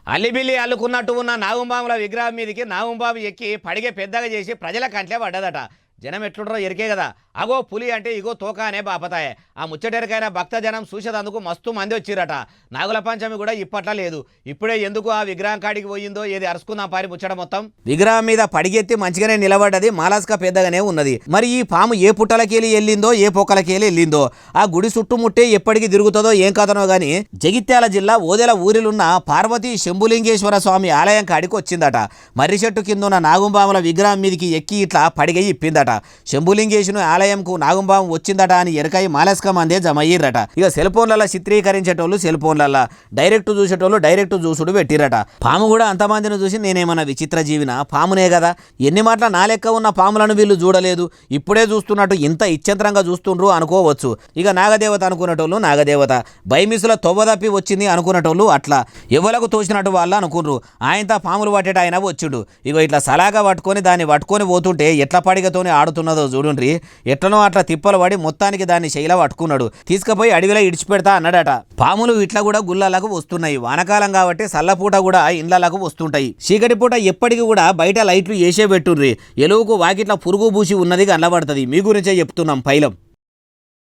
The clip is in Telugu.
అల్లిబిల్లి అల్లుకున్నట్టు ఉన్న నాగుంబాముల విగ్రహం మీదకి నాగుంబాము ఎక్కి పడిగే పెద్దగా చేసి ప్రజల కంట్లే పడ్డదట. జనం ఎట్లుంటారో ఎరికే కదా. అగో పులి అంటే ఇగో తోక అనే బాపతాయే. ఆ ముచ్చటెరకైన భక్త జనం చూసేదందుకు మస్తు మంది వచ్చిరట. నాగుల పంచమి కూడా ఇప్పట్లా లేదు. ఇప్పుడే ఎందుకు ఆ విగ్రహం కాడికి పోయిందో ఏది అరుచుకుందాం పారి ముచ్చట మొత్తం. విగ్రహం మీద పడిగెత్తి మంచిగానే నిలబడ్డది, మాలాస్క పెద్దగానే ఉన్నది. మరి ఈ పాము ఏ పుట్టలకెళ్ళి వెళ్ళిందో ఏ పొక్కలకెళ్ళి వెళ్ళిందో, ఆ గుడి చుట్టుముట్టే ఎప్పటికి తిరుగుతుందో ఏం కథనో గాని జగిత్యాల జిల్లా ఓదెల ఊరిలున్న పార్వతీ శంభులింగేశ్వర స్వామి ఆలయం కాడికి వచ్చిందట. మర్రి చెట్టు కిందున్న నాగుంబాముల విగ్రహం మీదకి ఎక్కి ఇట్లా పడిగై ఇప్పిందట. శంభులింగేశ్వరు ఆలయంకు నాగుంబాము వచ్చిందట అని ఎరకాయి మాలస్క మందే జమయ్యిరట. ఇక సెల్ ఫోన్లలో చిత్రీకరించేటోళ్ళు సెల్ ఫోన్లలో, డైరెక్ట్ చూసేటోళ్ళు డైరెక్ట్ చూసుడు పెట్టిరట. పాము కూడా అంతమందిని చూసి నేనేమన్నా విచిత్ర జీవిన, పామునే కదా, ఎన్ని మాటల నా లెక్క ఉన్న పాములను వీళ్ళు చూడలేదు, ఇప్పుడే చూస్తున్నట్టు ఇంత ఇచ్చంతరంగా చూస్తుండ్రు అనుకోవచ్చు. ఇక నాగదేవత అనుకునేటోళ్ళు నాగదేవత, బైమిసుల తొవ్వదప్పి వచ్చింది అనుకునేటోళ్ళు అట్లా ఎవలకు తోచినట్టు వాళ్ళు అనుకున్నారు. ఆయనతో పాములు పట్టేట ఆయన వచ్చిండు. ఇగో ఇట్లా సలాగా పట్టుకొని దాన్ని పట్టుకొని పోతుంటే ఎట్లా పడిగతోనే ఆడుతున్నదో చూడుండ్రి. ఎట్లనో అట్లా తిప్పలు పడి మొత్తానికి దాన్ని శైల పట్టుకున్నాడు. తీసుకుపోయి అడవిలో ఇడిచిపెడతా అన్నాడట. పాములు ఇట్లా కూడా గుళ్ళలకు వస్తున్నాయి. వానకాలం కాబట్టి సల్లపూట కూడా ఇండ్లకు వస్తుంటాయి. చీకటి పూట ఎప్పటికీ కూడా బయట లైట్లు వేసే పెట్టుండ్రి. ఎలుగుకు వాకిట్ల పురుగు పూసి ఉన్నది కనబడుతుంది. మీ గురించే చెప్తున్నాం పైలం.